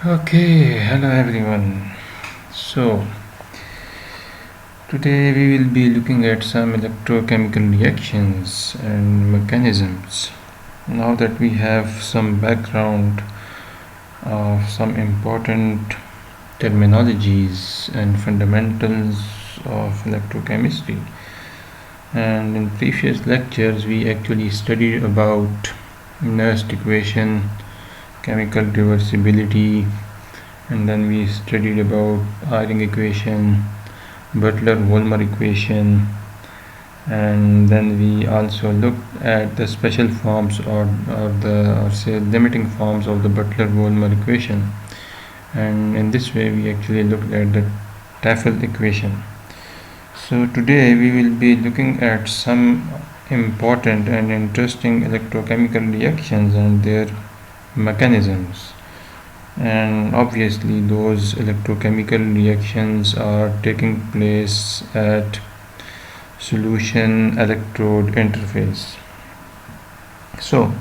Okay, hello everyone. So, today we will be looking at some electrochemical reactions and mechanisms. Now that we have some background of some important terminologies and fundamentals of electrochemistry, and in previous lectures we actually studied about Nernst equation, chemical reversibility, and then we studied about Eyring equation, Butler-Volmer equation, and then we also looked at the special forms or say limiting forms of the Butler-Volmer equation, and in this way we actually looked at the Tafel equation. So today we will be looking at some important and interesting electrochemical reactions and their mechanisms. And obviously those electrochemical reactions are taking place at solution electrode interface. So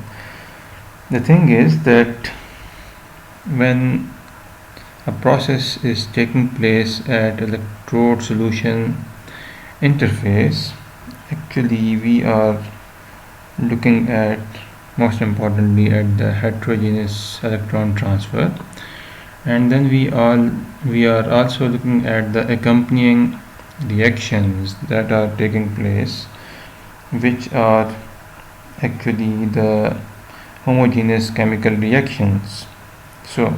the thing is that when a process is taking place at electrode solution interface, actually we are looking at, most importantly, at the heterogeneous electron transfer, and then we are also looking at the accompanying reactions that are taking place, which are actually the homogeneous chemical reactions. So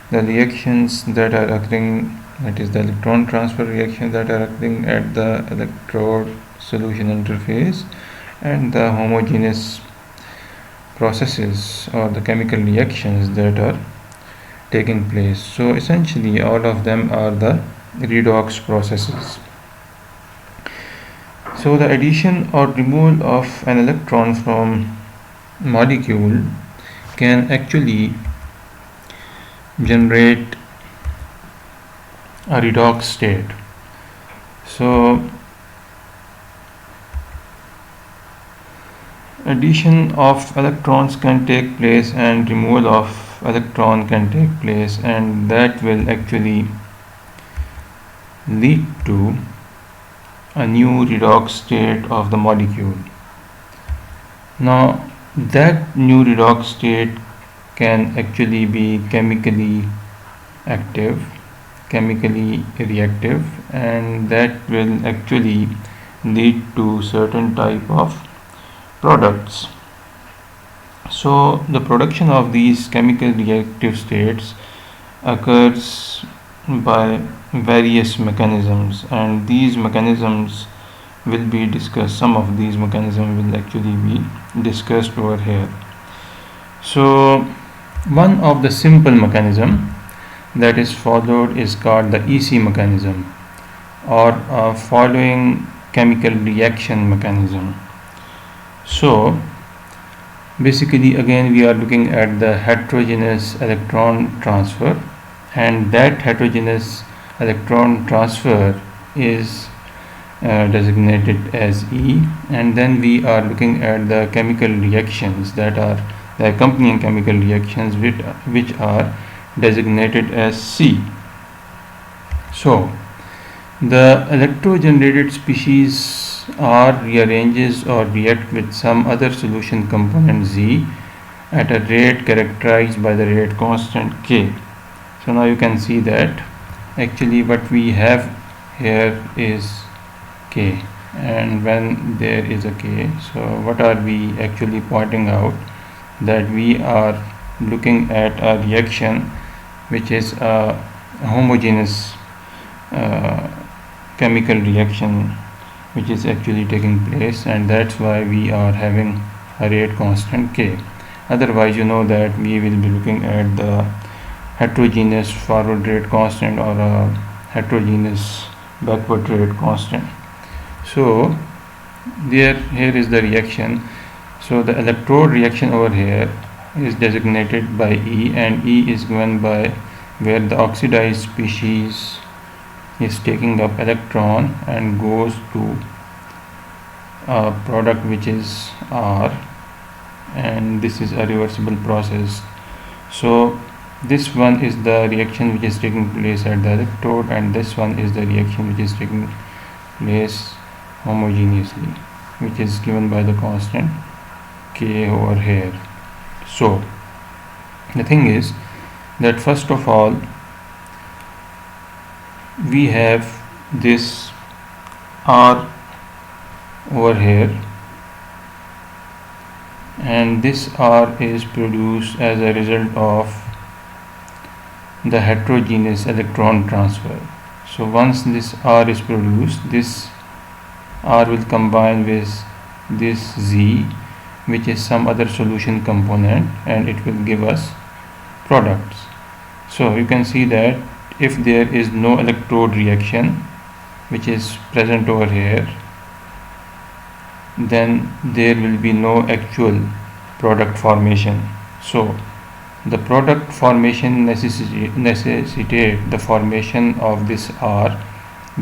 the reactions that are occurring, that is the electron transfer reactions that are occurring at the electrode solution interface, and the homogeneous processes or the chemical reactions that are taking place. So essentially all of them are the redox processes. So the addition or removal of an electron from molecule can actually generate a redox state. So addition of electrons can take place and removal of electron can take place, and that will actually lead to a new redox state of the molecule. Now that new redox state can actually be chemically active, chemically reactive, and that will actually lead to certain type of products. So the production of these chemical reactive states occurs by various mechanisms, and these mechanisms will be discussed. Some of these mechanisms will actually be discussed over here. So one of the simple mechanism that is followed is called the EC mechanism, or following chemical reaction mechanism. So basically again we are looking at the heterogeneous electron transfer, and that heterogeneous electron transfer is designated as E, and then we are looking at the chemical reactions that are the accompanying chemical reactions which are designated as C. So the electro-generated species R rearranges or react with some other solution component Z at a rate characterized by the rate constant K. So now you can see that actually what we have here is K, and when there is a K, so what are we actually pointing out? That we are looking at a reaction which is a homogeneous chemical reaction which is actually taking place, and that's why we are having a rate constant K. Otherwise you know that we will be looking at the heterogeneous forward rate constant or a heterogeneous backward rate constant. So here is the reaction. So the electrode reaction over here is designated by E, and E is given by where the oxidized species is taking up electron and goes to a product which is R, and this is a reversible process. So This one is the reaction which is taking place at the electrode, and this one is the reaction which is taking place homogeneously, which is given by the constant K over here. So the thing is that first of all we have this R over here, and this R is produced as a result of the heterogeneous electron transfer. So once this R is produced, this R will combine with this Z, which is some other solution component, and it will give us products. So you can see that if there is no electrode reaction which is present over here, then there will be no actual product formation. So the product formation necessitate the formation of this R,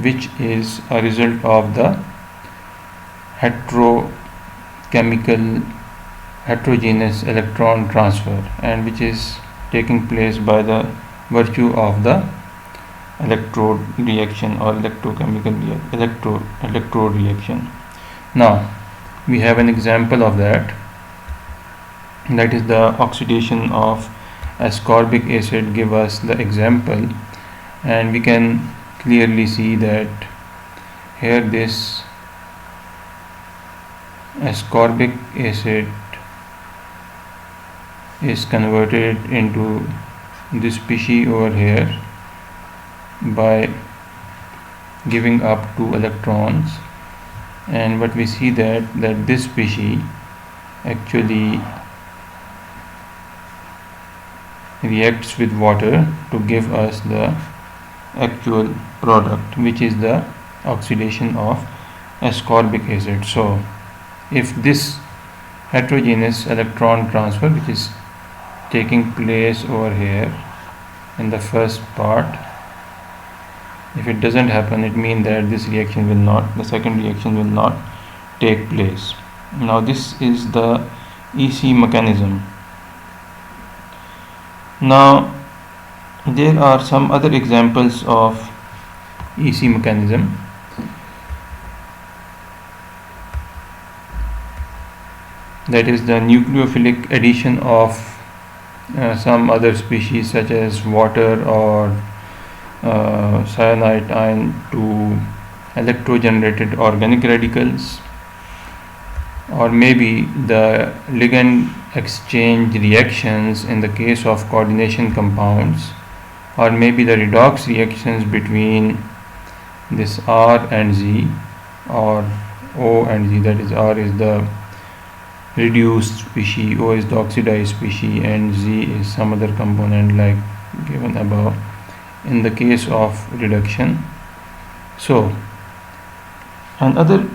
which is a result of the heterogeneous electron transfer, and which is taking place by the virtue of the electrode reaction or electrode reaction. Now we have an example of that is the oxidation of ascorbic acid. Give us the example, and we can clearly see that here this ascorbic acid is converted into this species over here by giving up 2 electrons, and what we see that this species actually reacts with water to give us the actual product, which is the oxidation of ascorbic acid. So if this heterogeneous electron transfer which is taking place over here in the first part, if it doesn't happen, it means that the second reaction will not take place. Now this is the EC mechanism. Now there are some other examples of EC mechanism. That is the nucleophilic addition of some other species such as water or cyanide ion to electrogenerated organic radicals, or maybe the ligand exchange reactions in the case of coordination compounds, or maybe the redox reactions between this R and Z, or O and Z. That is, R is the reduced species, O is the oxidized species, and Z is some other component like given above in the case of reduction. So another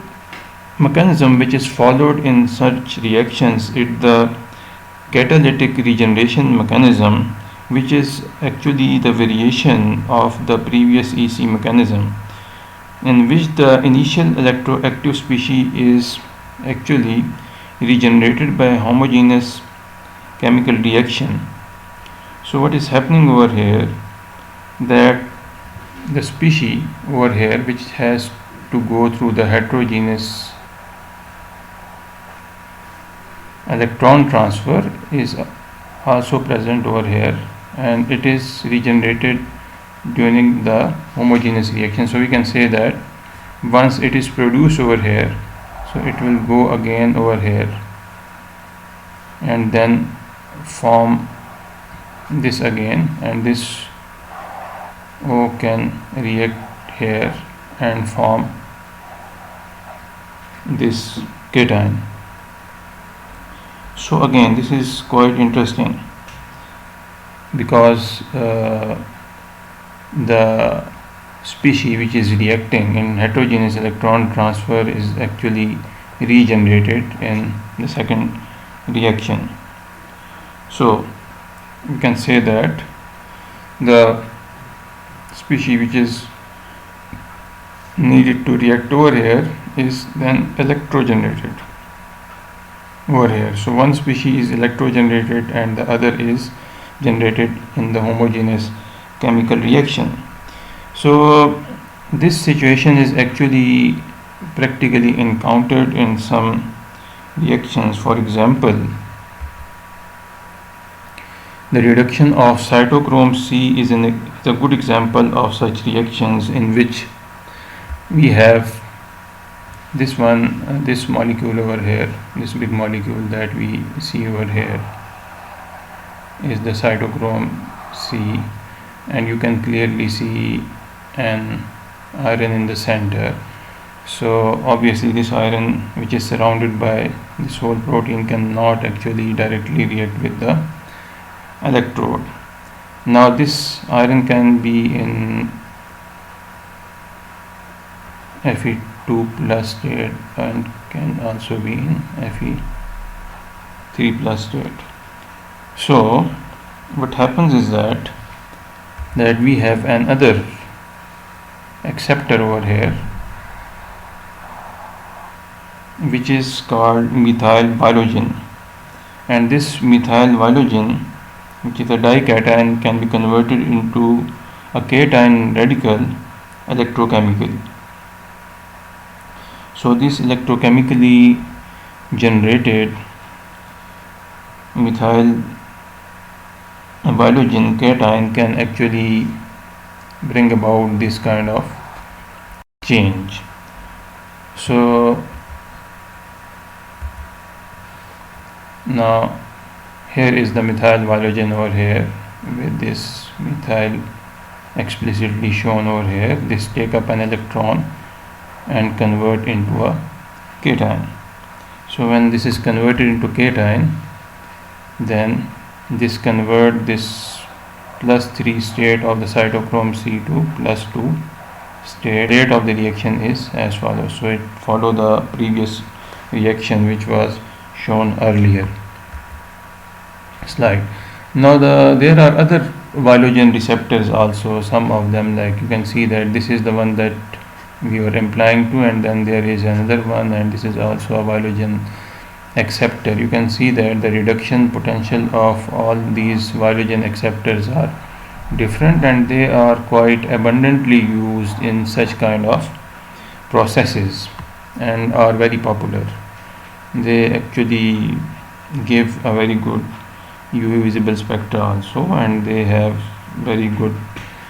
mechanism which is followed in such reactions is the catalytic regeneration mechanism, which is actually the variation of the previous EC mechanism, in which the initial electroactive species is actually regenerated by homogeneous chemical reaction. So what is happening over here, that the species over here which has to go through the heterogeneous electron transfer is also present over here, and it is regenerated during the homogeneous reaction. So we can say that once it is produced over here, so it will go again over here and then form this again, and this O can react here and form this cation. So again, this is quite interesting because the species which is reacting in heterogeneous electron transfer is actually regenerated in the second reaction. So we can say that the species which is needed to react over here is then electrogenerated over here. So one species is electrogenerated and the other is generated in the homogeneous chemical reaction. So this situation is actually practically encountered in some reactions. For example, the reduction of cytochrome C is a good example of such reactions in which we have this molecule over here, this big molecule that we see over here is the cytochrome C, and you can clearly see an iron in the center. So obviously this iron, which is surrounded by this whole protein, cannot actually directly react with the electrode. Now this iron can be in Fe2 plus state and can also be in Fe3 plus state. So what happens is that we have another acceptor over here, which is called methyl biologen, and this methyl biologen, which is a dication, can be converted into a cation radical electrochemically. So this electrochemically generated methyl biologen cation can actually bring about this kind of change. So now here is the methyl biologen over here with this methyl explicitly shown over here. This take up an electron and convert into a cation. So when this is converted into cation, then this convert this +3 state of the cytochrome C to +2 state. Rate of the reaction is as follows. So it follow the previous reaction which was shown earlier slide. Now there are other biologen receptors also, some of them, like you can see that this is the one that we were implying to, and then there is another one, and this is also a biologen acceptor. You can see that the reduction potential of all these biologen acceptors are different, and they are quite abundantly used in such kind of processes and are very popular. They actually give a very good UV visible spectra also, and they have very good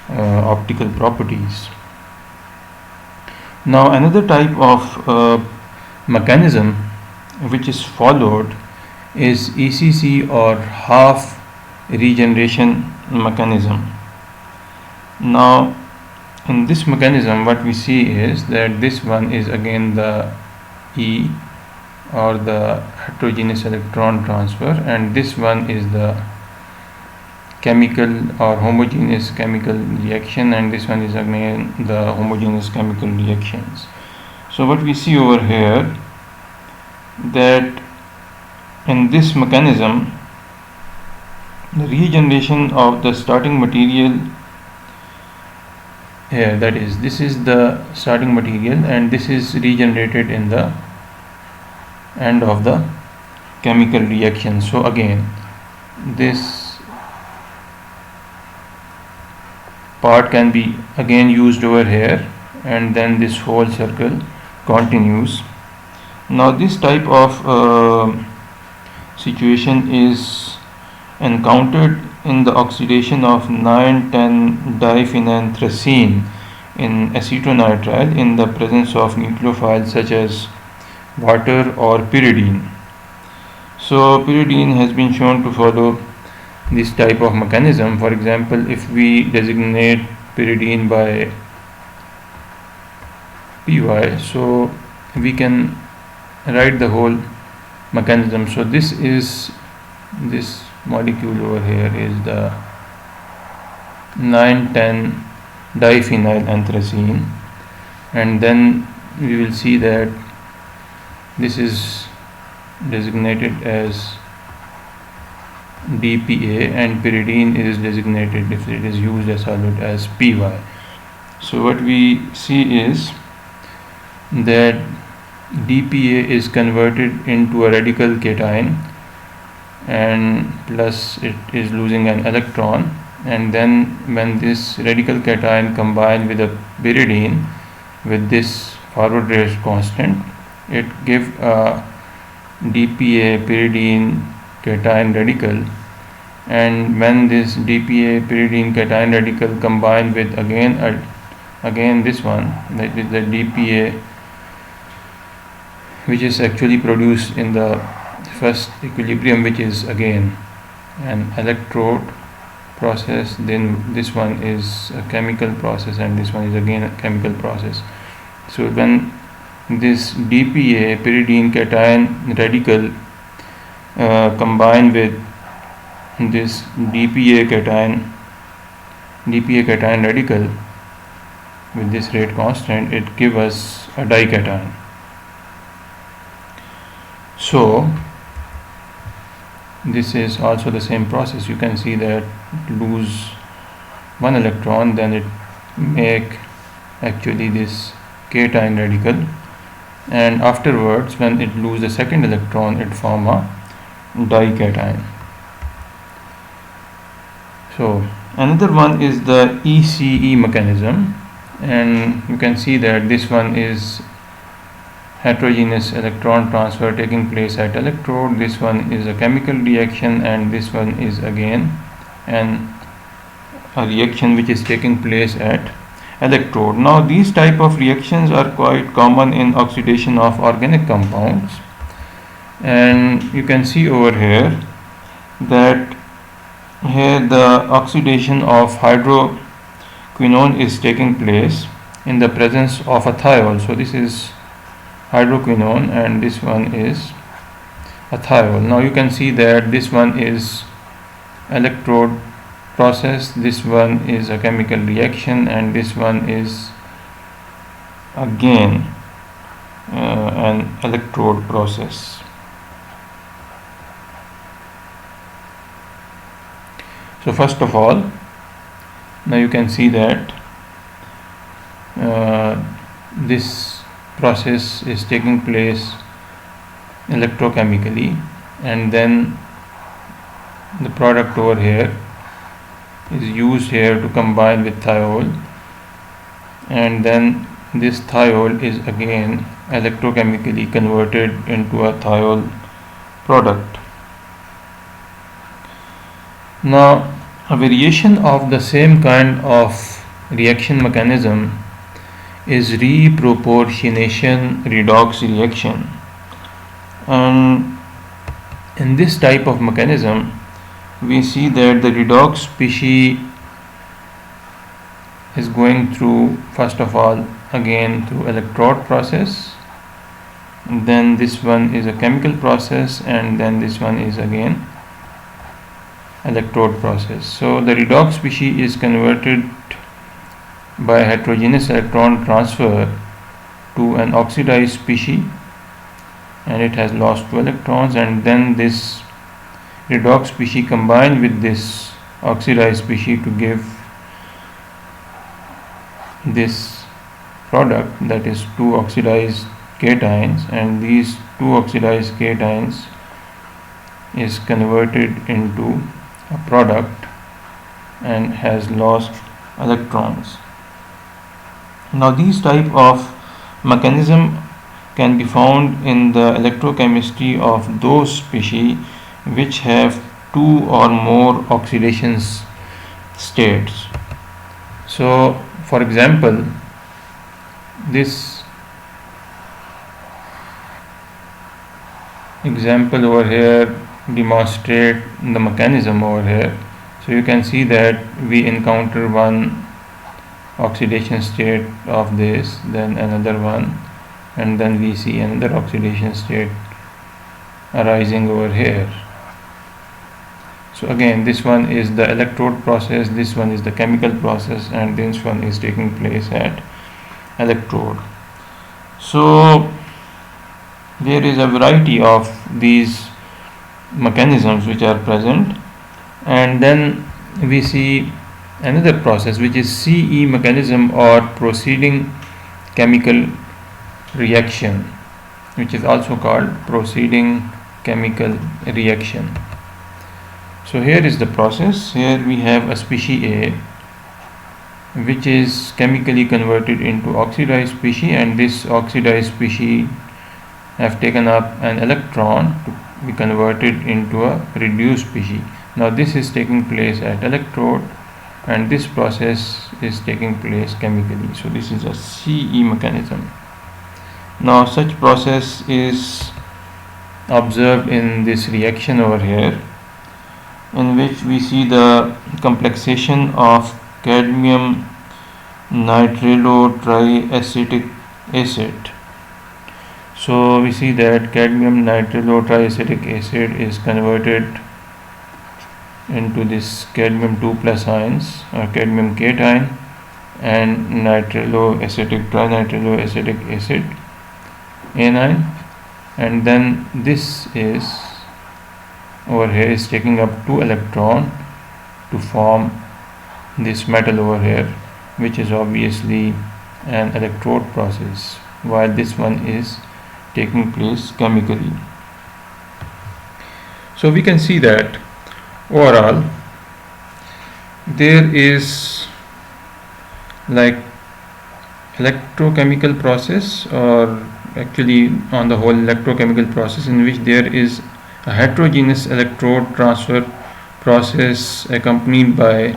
optical properties. Now another type of mechanism which is followed is ECC, or half regeneration mechanism. Now in this mechanism what we see is that this one is again the E, or the heterogeneous electron transfer, and this one is the chemical or homogeneous chemical reaction, and this one is again the homogeneous chemical reactions. So what we see over here, that in this mechanism the regeneration of the starting material here, that is, this is the starting material and this is regenerated in the end of the chemical reaction. So again this part can be again used over here, and then this whole circle continues. Now this type of situation is encountered in the oxidation of 9,10-diphenanthracene in acetonitrile in the presence of nucleophiles such as water or pyridine. So pyridine has been shown to follow this type of mechanism. For example, if we designate pyridine by Py, so we can write the whole mechanism. So this molecule over here is the 9,10-diphenylanthracene, and then we will see that this is designated as DPA, and pyridine is designated, if it is used as solute, as Py. So what we see is that DPA is converted into a radical cation and plus it is losing an electron, and then when this radical cation combined with a pyridine with this forward rate constant, it gives a dPa pyridine cation radical, and when this dPa pyridine cation radical combined with again this one, that is the dPa, which is actually produced in the first equilibrium, which is again an electrode process, then this one is a chemical process and this one is again a chemical process. So when this dPa pyridine cation radical combined with this dPa cation radical with this rate constant, it gives us a dication. So this is also the same process. You can see that it lose one electron, then it make actually this cation radical, and afterwards when it lose the second electron, it form a dication. So another one is the ECE mechanism, and you can see that this one is heterogeneous electron transfer taking place at electrode. This one is a chemical reaction, and this one is again a reaction which is taking place at electrode. Now these type of reactions are quite common in oxidation of organic compounds, and you can see over here that here the oxidation of hydroquinone is taking place in the presence of a thiol. So this is hydroquinone and this one is a thiol. Now you can see that this one is electrode process, this one is a chemical reaction, and this one is again an electrode process. So first of all, now you can see that this process is taking place electrochemically, and then the product over here is used here to combine with thiol, and then this thiol is again electrochemically converted into a thiol product. Now a variation of the same kind of reaction mechanism is reproportionation redox reaction, and in this type of mechanism we see that the redox species is going through, first of all, again through electrode process, then this one is a chemical process, and then this one is again electrode process. So the redox species is converted by heterogeneous electron transfer to an oxidized species, and it has lost 2 electrons, and then this redox species combined with this oxidized species to give this product, that is 2 oxidized cations, and these 2 oxidized cations is converted into a product and has lost electrons. Now these type of mechanism can be found in the electrochemistry of those species which have 2 or more oxidation states. So for example, this example over here demonstrate the mechanism over here. So you can see that we encounter one oxidation state of this, then another one, and then we see another oxidation state arising over here. So again, this one is the electrode process, this one is the chemical process, and this one is taking place at electrode. So there is a variety of these mechanisms which are present, and then we see another process which is CE mechanism, or proceeding chemical reaction, which is also called proceeding chemical reaction. So here is the process. Here we have a species A, which is chemically converted into oxidized species, and this oxidized species have taken up an electron to be converted into a reduced species. Now this is taking place at electrode, and this process is taking place chemically. So this is a CE mechanism. Now such process is observed in this reaction over here, in which we see the complexation of cadmium nitrilotriacetic acid. So we see that cadmium nitrilotriacetic acid is converted into this cadmium 2 plus ions or cadmium cation and nitriloacetic trinitriloacetic acid anion, and then this is over here is taking up 2 electron to form this metal over here, which is obviously an electrode process, while this one is taking place chemically. So we can see that overall there is like electrochemical process, or actually on the whole electrochemical process, in which there is a heterogeneous electrode transfer process accompanied by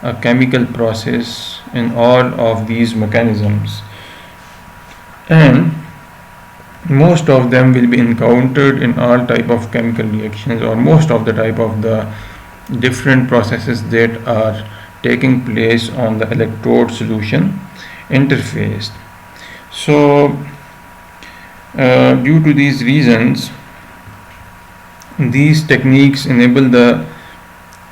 a chemical process in all of these mechanisms, and most of them will be encountered in all type of chemical reactions, or most of the type of the different processes that are taking place on the electrode solution interface. So due to these reasons, these techniques enable the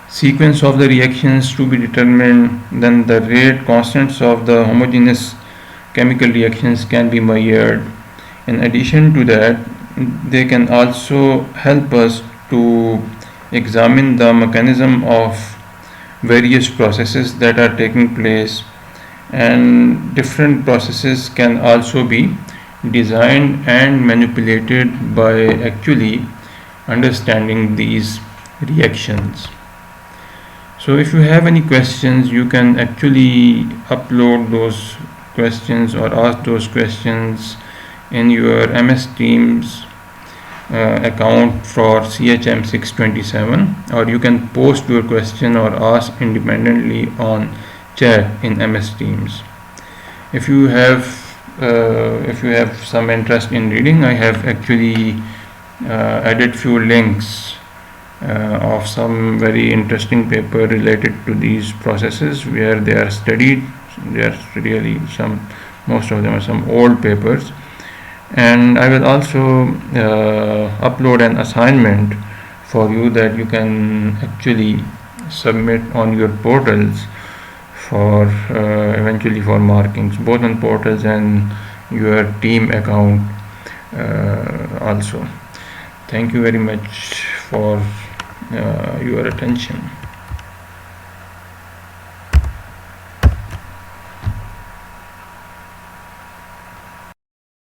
sequence of the reactions to be determined, then the rate constants of the homogeneous chemical reactions can be measured. In addition to that, they can also help us to examine the mechanism of various processes that are taking place, and different processes can also be designed and manipulated by actually understanding these reactions. So if you have any questions, you can actually upload those questions or ask those questions in your MS Teams account for CHM627, or you can post your question or ask independently on chat in MS Teams. If you have some interest in reading, I have actually added few links of some very interesting paper related to these processes where they are studied. They are really most of them are some old papers, and I will also upload an assignment for you that you can actually submit on your portals for eventually for markings, both on portals and your team account also. Thank you very much for your attention.